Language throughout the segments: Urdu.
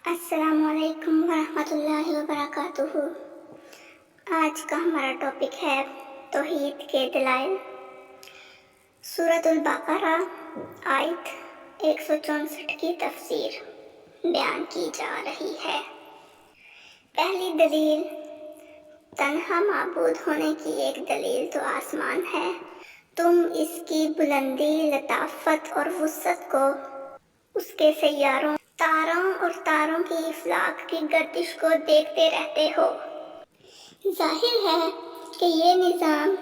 السلام علیکم ورحمۃ اللہ وبرکاتہ۔ آج کا ہمارا ٹاپک ہے توحید کے دلائل۔ سورۃ البقرہ آیت 164 کی تفسیر بیان کی جا رہی ہے۔ پہلی دلیل، تنہا معبود ہونے کی ایک دلیل تو آسمان ہے۔ تم اس کی بلندی، لطافت اور وسعت کو، اس کے سیاروں، تاروں اور تاروں کی افلاک کی گردش کو دیکھتے رہتے ہو۔ ظاہر ہے کہ یہ نظام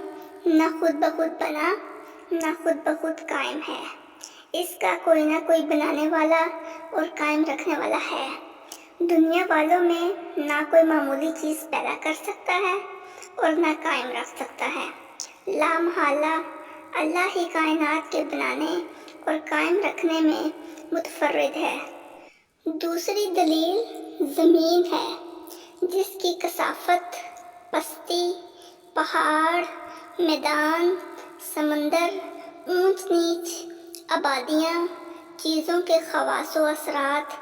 نہ خود بخود بنا، نہ خود بخود قائم ہے۔ اس کا کوئی نہ کوئی بنانے والا اور قائم رکھنے والا ہے۔ دنیا والوں میں نہ کوئی معمولی چیز پیدا کر سکتا ہے اور نہ قائم رکھ سکتا ہے۔ لا محالہ اللہ ہی کائنات کے بنانے اور قائم رکھنے میں متفرد ہے۔ دوسری دلیل زمین ہے، جس کی کثافت، پستی، پہاڑ، میدان، سمندر، اونچ نیچ، آبادیاں، چیزوں کے خواص و اثرات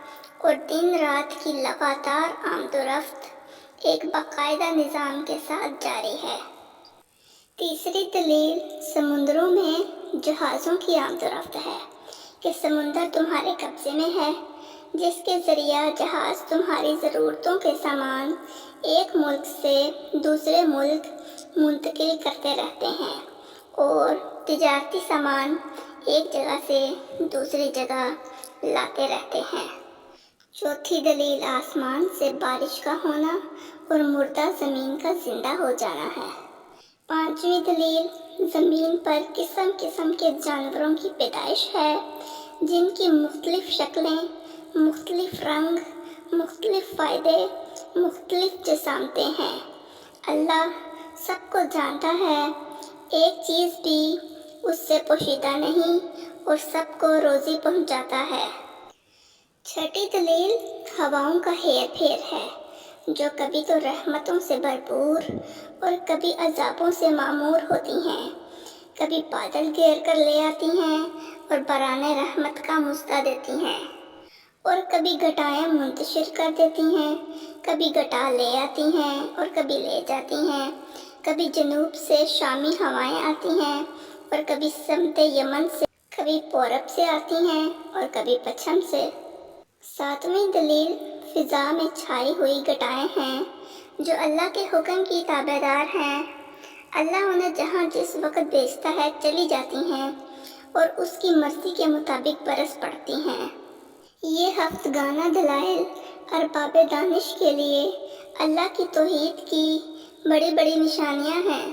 اور دن رات کی لگاتار آمد و رفت ایک باقاعدہ نظام کے ساتھ جاری ہے۔ تیسری دلیل سمندروں میں جہازوں کی آمد و رفت ہے کہ سمندر تمہارے قبضے میں ہے، جس کے ذریعہ جہاز تمہاری ضرورتوں کے سامان ایک ملک سے دوسرے ملک منتقل کرتے رہتے ہیں اور تجارتی سامان ایک جگہ سے دوسری جگہ لاتے رہتے ہیں۔ چوتھی دلیل آسمان سے بارش کا ہونا اور مردہ زمین کا زندہ ہو جانا ہے۔ پانچویں دلیل زمین پر قسم قسم کے جانوروں کی پیدائش ہے، جن کی مختلف شکلیں، مختلف رنگ، مختلف فائدے، مختلف جسامتیں ہیں۔ اللہ سب کو جانتا ہے، ایک چیز بھی اس سے پوشیدہ نہیں اور سب کو روزی پہنچاتا ہے۔ چھٹی دلیل ہواؤں کا ہیر پھیر ہے، جو کبھی تو رحمتوں سے بھرپور اور کبھی عذابوں سے معمور ہوتی ہیں، کبھی بادل گھیر کر لے آتی ہیں اور باران رحمت کا مژدہ دیتی ہیں، اور کبھی گھٹائیں منتشر کر دیتی ہیں، کبھی گھٹا لے آتی ہیں اور کبھی لے جاتی ہیں، کبھی جنوب سے شامی ہوائیں آتی ہیں اور کبھی سمت یمن سے، کبھی پورب سے آتی ہیں اور کبھی پچھم سے۔ ساتویں دلیل فضا میں چھائی ہوئی گھٹائیں ہیں، جو اللہ کے حکم کی تابعدار ہیں۔ اللہ انہیں جہاں جس وقت بھیجتا ہے چلی جاتی ہیں اور اس کی مرضی کے مطابق برس پڑتی ہیں۔ یہ ہفتگانہ دلائل ارباب دانش کے لیے اللہ کی توحید کی بڑی بڑی نشانیاں ہیں۔